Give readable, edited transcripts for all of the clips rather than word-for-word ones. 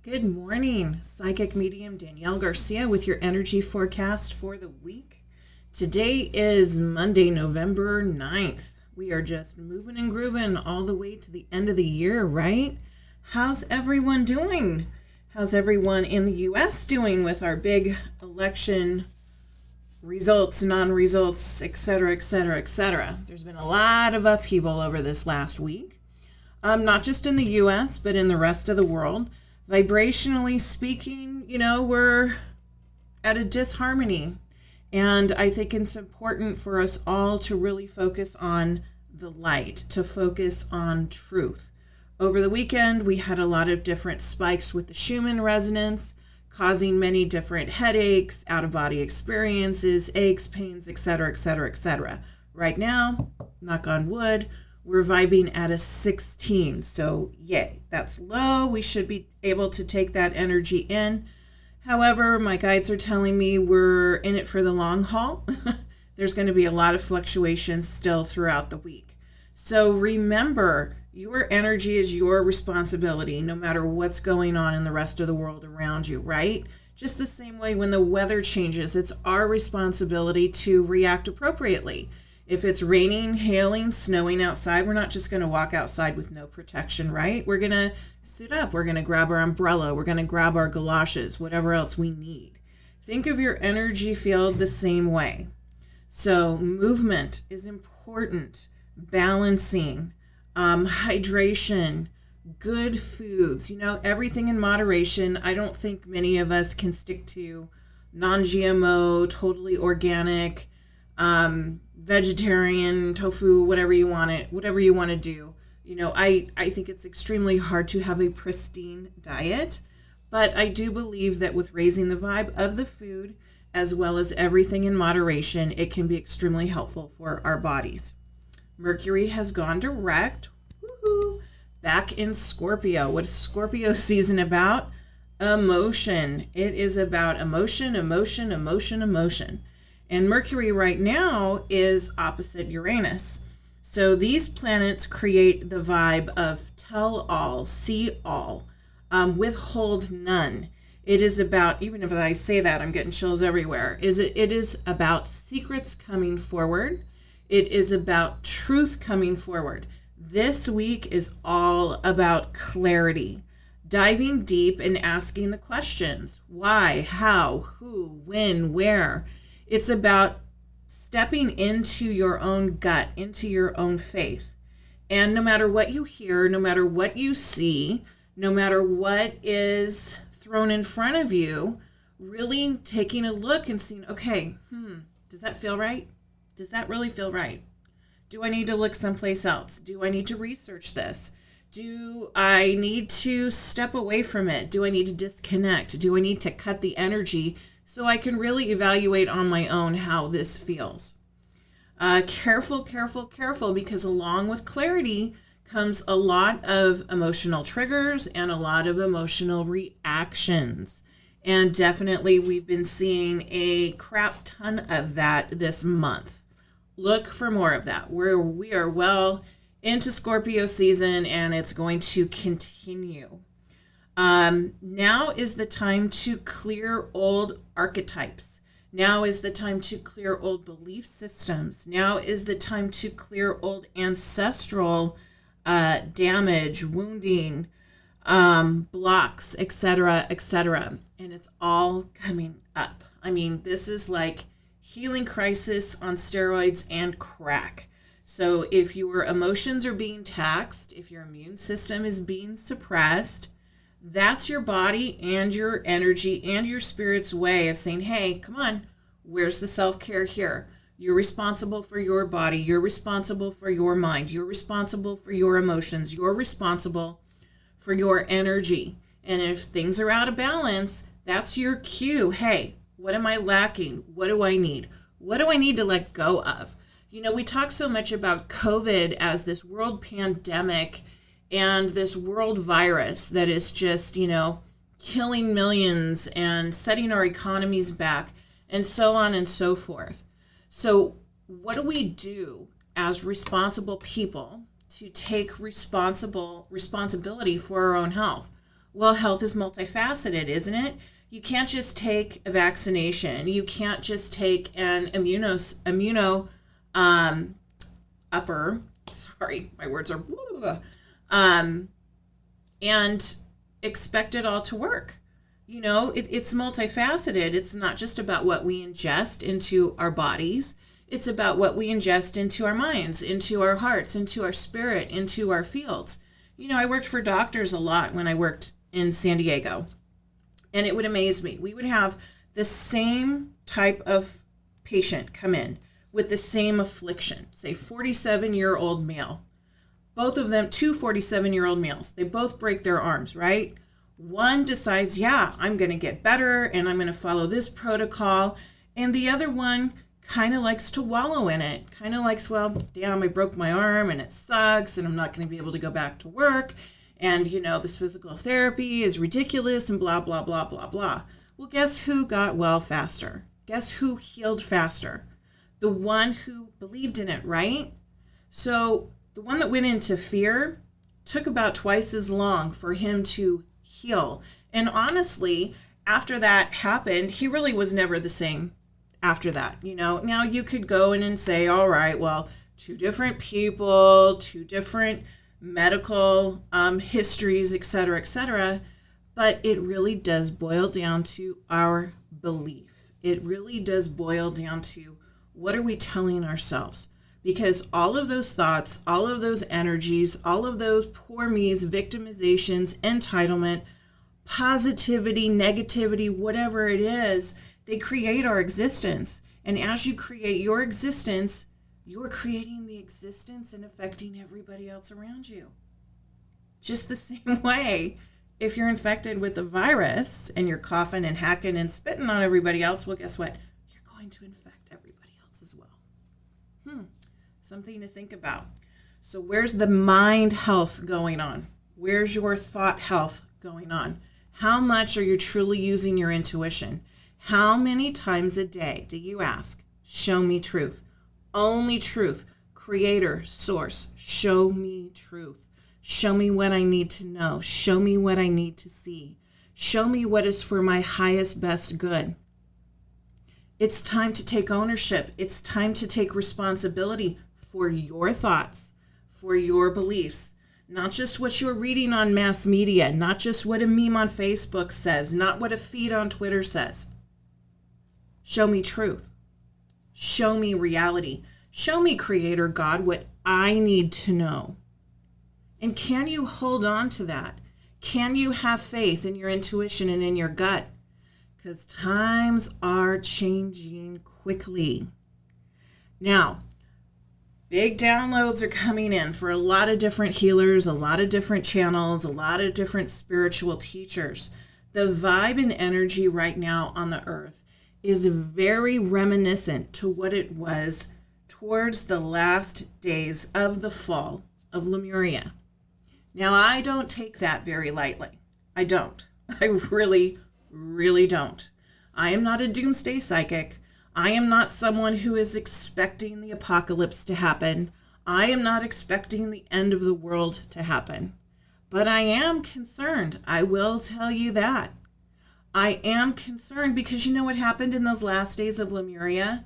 Good morning, Psychic Medium Danielle Garcia with your energy forecast for the week. Today is Monday, November 9th. We are just moving and grooving all the way to the end of the year, right? How's everyone doing? How's everyone in the U.S. doing with our big election results, non-results, etc., etc., etc.? There's been a lot of upheaval over this last week, not just in the U.S., but in the rest of the world. Vibrationally speaking, we're at a disharmony. And I think it's important for us all to really focus on the light, to focus on truth. Over the weekend, we had a lot of different spikes with the Schumann resonance, causing many different headaches, out-of-body experiences, aches, pains, etc., etc., etc. Right now, knock on wood, we're vibing at a 16. So yay, that's low. We should be able to take that energy in. However, my guides are telling me we're in it for the long haul. There's going to be a lot of fluctuations still throughout the week. So remember, your energy is your responsibility, no matter what's going on in the rest of the world around you, right? Just the same way when the weather changes, it's our responsibility to react appropriately. If it's raining, hailing, snowing outside, we're not just going to walk outside with no protection, right? We're going to suit up. We're going to grab our umbrella. We're going to grab our galoshes, whatever else we need. Think of your energy field the same way. So movement is important. Balancing, hydration, good foods, everything in moderation. I don't think many of us can stick to non-GMO, totally organic, vegetarian, tofu, whatever you want to do. I think it's extremely hard to have a pristine diet, but I do believe that with raising the vibe of the food, as well as everything in moderation, it can be extremely helpful for our bodies. Mercury has gone direct, back in Scorpio. What is Scorpio season about? Emotion. It is about emotion, emotion, emotion, emotion. And Mercury right now is opposite Uranus. So these planets create the vibe of tell all, see all, withhold none. It is about, even if I say that, I'm getting chills everywhere, it is about secrets coming forward. It is about truth coming forward. This week is all about clarity, diving deep and asking the questions. Why, how, who, when, where. It's about stepping into your own gut, into your own faith. And no matter what you hear, no matter what you see, no matter what is thrown in front of you, really taking a look and seeing, okay, does that feel right? Does that really feel right? Do I need to look someplace else? Do I need to research this? Do I need to step away from it? Do I need to disconnect? Do I need to cut the energy so I can really evaluate on my own how this feels? Careful, careful, careful, because along with clarity comes a lot of emotional triggers and a lot of emotional reactions. And definitely we've been seeing a crap ton of that this month. Look for more of that. We are well into Scorpio season, and it's going to continue. Now is the time to clear old archetypes. Now is the time to clear old belief systems. Now is the time to clear old ancestral damage, wounding, blocks, etc., etc. And it's all coming up. I mean, this is like healing crisis on steroids and crack. So if your emotions are being taxed, if your immune system is being suppressed, that's your body and your energy and your spirit's way of saying, hey, come on, where's the self-care here? You're responsible for your body. You're responsible for your mind. You're responsible for your emotions. You're responsible for your energy. And if things are out of balance, that's your cue. Hey, what am I lacking? What do I need? What do I need to let go of? We talk so much about COVID as this world pandemic and this world virus that is just, killing millions and setting our economies back and so on and so forth. So what do we do as responsible people to take responsibility for our own health? Well, health is multifaceted, isn't it? You can't just take a vaccination. You can't just take an immuno upper. Sorry, my words are and expect it all to work. It's multifaceted. It's not just about what we ingest into our bodies. It's about what we ingest into our minds, into our hearts, into our spirit, into our fields. I worked for doctors a lot when I worked in San Diego, and it would amaze me. We would have the same type of patient come in with the same affliction, say 47-year-old male. Both of them, two 47-year-old males, they both break their arms, right? One decides, yeah, I'm going to get better and I'm going to follow this protocol. And the other one kind of likes to wallow in it, kind of likes, well, damn, I broke my arm and it sucks and I'm not going to be able to go back to work. And, this physical therapy is ridiculous and blah, blah, blah, blah, blah. Well, guess who got well faster? Guess who healed faster? The one who believed in it, right? So the one that went into fear took about twice as long for him to heal. And honestly, after that happened, he really was never the same after that. Now you could go in and say, all right, well, two different people, two different medical histories, et cetera, but it really does boil down to our belief. It really does boil down to what are we telling ourselves? Because all of those thoughts, all of those energies, all of those poor me's, victimizations, entitlement, positivity, negativity, whatever it is, they create our existence. And as you create your existence, you're creating the existence and affecting everybody else around you. Just the same way, if you're infected with a virus and you're coughing and hacking and spitting on everybody else, well, guess what? You're going to infect everybody else as well. Something to think about. So where's the mind health going on? Where's your thought health going on? How much are you truly using your intuition? How many times a day do you ask, show me truth? Only truth. Creator, source, show me truth. Show me what I need to know. Show me what I need to see. Show me what is for my highest, best good. It's time to take ownership. It's time to take responsibility for your thoughts, for your beliefs, not just what you're reading on mass media, not just what a meme on Facebook says, not what a feed on Twitter says. Show me truth. Show me reality. Show me, Creator God, what I need to know. And can you hold on to that? Can you have faith in your intuition and in your gut? Because times are changing quickly. Now, big downloads are coming in for a lot of different healers, a lot of different channels, a lot of different spiritual teachers. The vibe and energy right now on the earth is very reminiscent to what it was towards the last days of the fall of Lemuria. Now, I don't take that very lightly. I don't. I really, really don't. I am not a doomsday psychic. I am not someone who is expecting the apocalypse to happen. I am not expecting the end of the world to happen. But I am concerned. I will tell you that. I am concerned because you know what happened in those last days of Lemuria?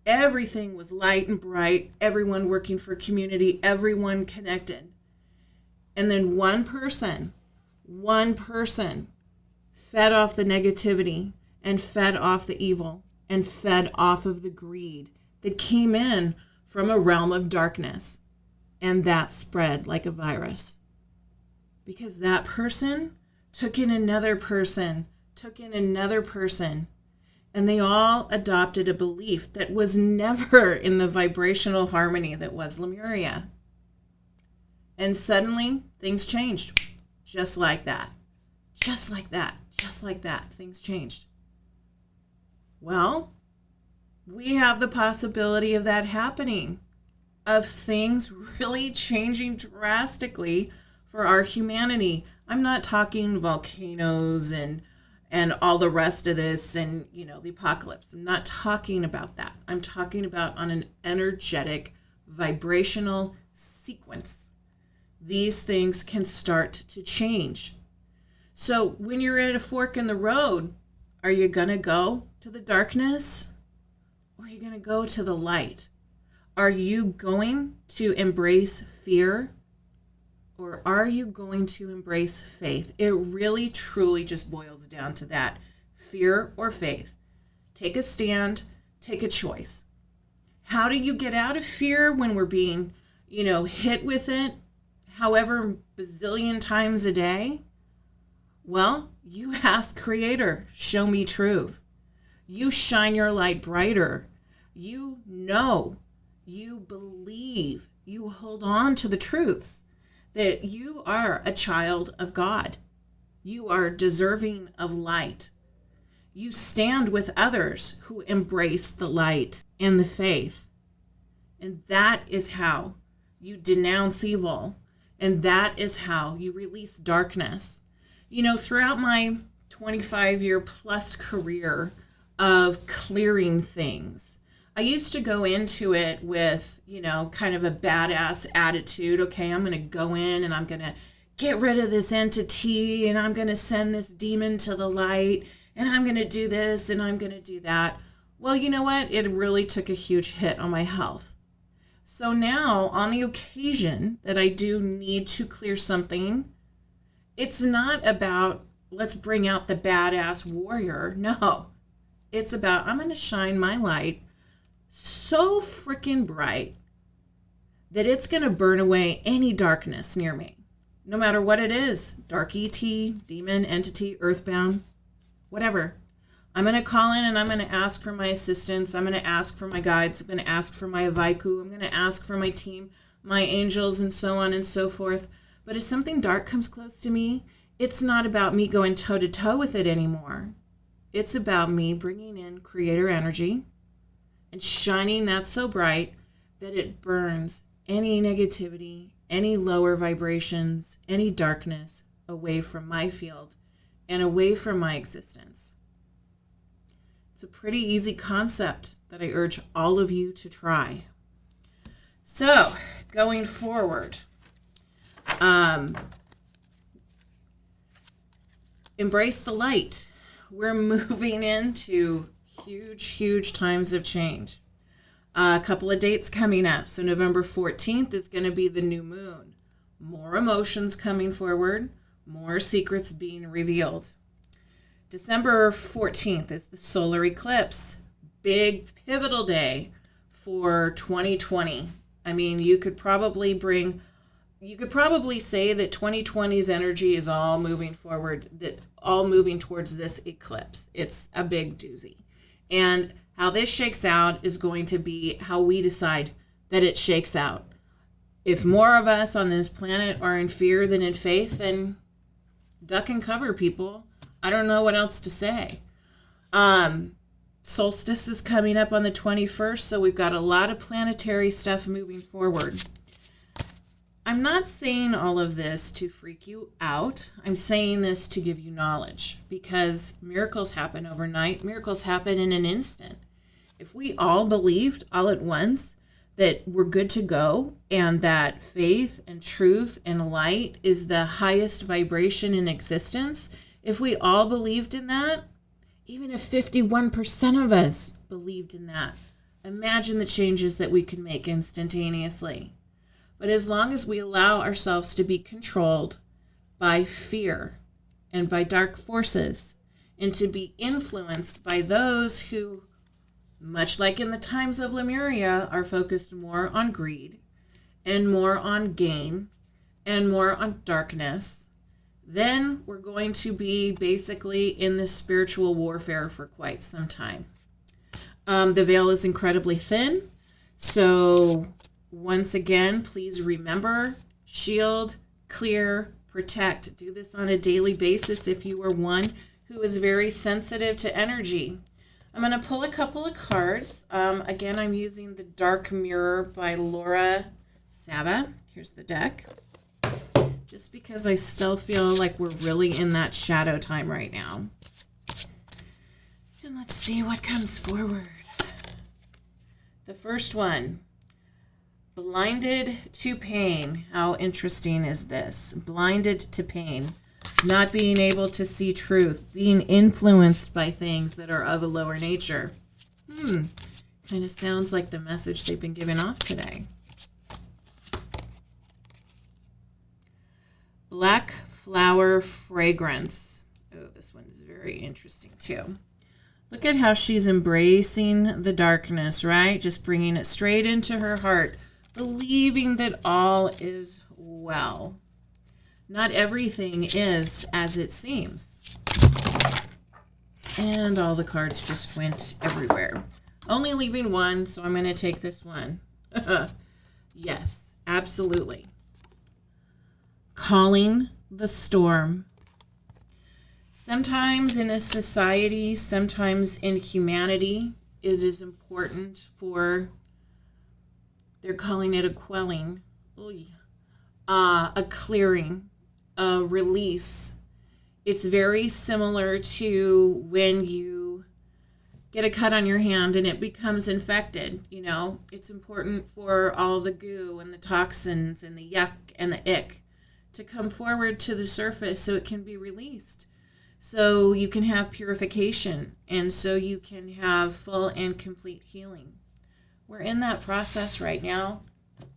Everything was light and bright, everyone working for community, everyone connected. And then one person fed off the negativity and fed off the evil and fed off of the greed that came in from a realm of darkness. And that spread like a virus. Because that person took in another person, and they all adopted a belief that was never in the vibrational harmony that was Lemuria. And suddenly, things changed. Just like that. Things changed. Well, we have the possibility of that happening, of things really changing drastically for our humanity. I'm not talking volcanoes and all the rest of this and, the apocalypse. I'm not talking about that. I'm talking about on an energetic, vibrational sequence. These things can start to change. So when you're at a fork in the road, are you going to go to the darkness or are you going to go to the light? Are you going to embrace fear or are you going to embrace faith? It really, truly just boils down to that. Fear or faith. Take a stand, take a choice. How do you get out of fear when we're being, hit with it however bazillion times a day? Well, you ask Creator, show me truth. You shine your light brighter. You know, you believe, you hold on to the truths that you are a child of God. You are deserving of light. You stand with others who embrace the light and the faith. And that is how you denounce evil. And that is how you release darkness. Throughout my 25-year plus career of clearing things, I used to go into it with, kind of a badass attitude. Okay, I'm going to go in and I'm going to get rid of this entity and I'm going to send this demon to the light and I'm going to do this and I'm going to do that. Well, you know what? It really took a huge hit on my health. So now, on the occasion that I do need to clear something, it's not about, let's bring out the badass warrior. No, it's about, I'm going to shine my light so freaking bright that it's going to burn away any darkness near me, no matter what it is. Dark ET, demon, entity, earthbound, whatever. I'm going to call in and I'm going to ask for my assistance. I'm going to ask for my guides. I'm going to ask for my Avaiku. I'm going to ask for my team, my angels, and so on and so forth. But if something dark comes close to me, it's not about me going toe-to-toe with it anymore. It's about me bringing in Creator energy and shining that so bright that it burns any negativity, any lower vibrations, any darkness away from my field and away from my existence. It's a pretty easy concept that I urge all of you to try. So, going forward, embrace the light. We're moving into huge times of change. A couple of dates coming up. So November 14th is going to be the new moon. More emotions coming forward, more secrets being revealed. December 14th is the solar eclipse. Big pivotal day for 2020. I mean, you could probably say that 2020's energy is all moving forward, that all moving towards this eclipse. It's a big doozy. And how this shakes out is going to be how we decide that it shakes out. If more of us on this planet are in fear than in faith, then duck and cover, people. I don't know what else to say. Solstice is coming up on the 21st, so we've got a lot of planetary stuff moving forward. I'm not saying all of this to freak you out. I'm saying this to give you knowledge, because miracles happen overnight. Miracles happen in an instant. If we all believed all at once that we're good to go and that faith and truth and light is the highest vibration in existence, if we all believed in that, even if 51% of us believed in that, imagine the changes that we can make instantaneously. But as long as we allow ourselves to be controlled by fear and by dark forces, and to be influenced by those who, much like in the times of Lemuria, are focused more on greed and more on gain and more on darkness, then we're going to be basically in this spiritual warfare for quite some time. The veil is incredibly thin, so once again, please remember, shield, clear, protect. Do this on a daily basis if you are one who is very sensitive to energy. I'm going to pull a couple of cards. Again, I'm using the Dark Mirror by Laura Saba. Here's the deck. Just because I still feel like we're really in that shadow time right now. And let's see what comes forward. The first one. Blinded to pain. How interesting is this? Blinded to pain. not being able to see truth, being influenced by things that are of a lower nature. Kind of sounds like the message they've been giving off today. Black flower fragrance. Oh, this one is very interesting too. Look at how she's embracing the darkness, right? Just bringing it straight into her heart, believing that all is well. Not everything is as it seems. And all the cards just went everywhere. Only leaving one, so I'm going to take this one. Yes, absolutely. Calling the storm. Sometimes in a society, sometimes in humanity, it is important for, they're calling it a quelling, a clearing, a release. It's very similar to when you get a cut on your hand and it becomes infected. You know, it's important for all the goo and the toxins and the yuck and the ick to come forward to the surface so it can be released. So you can have purification and so you can have full and complete healing. We're in that process right now,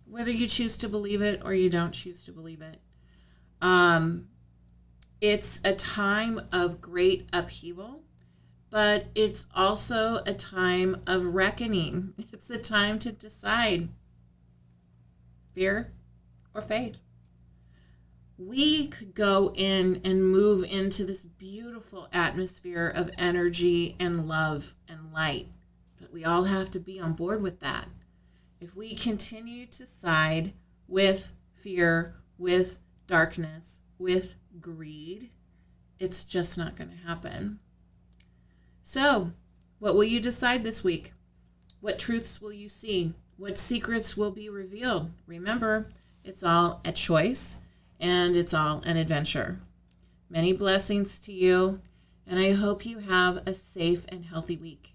whether you choose to believe it or you don't choose to believe it. It's a time of great upheaval, but it's also a time of reckoning. It's a time to decide fear or faith. We could go in and move into this beautiful atmosphere of energy and love and light, but we all have to be on board with that. If we continue to side with fear, with darkness, with greed, it's just not going to happen. So, what will you decide this week? What truths will you see? What secrets will be revealed? Remember, it's all a choice and it's all an adventure. Many blessings to you, and I hope you have a safe and healthy week.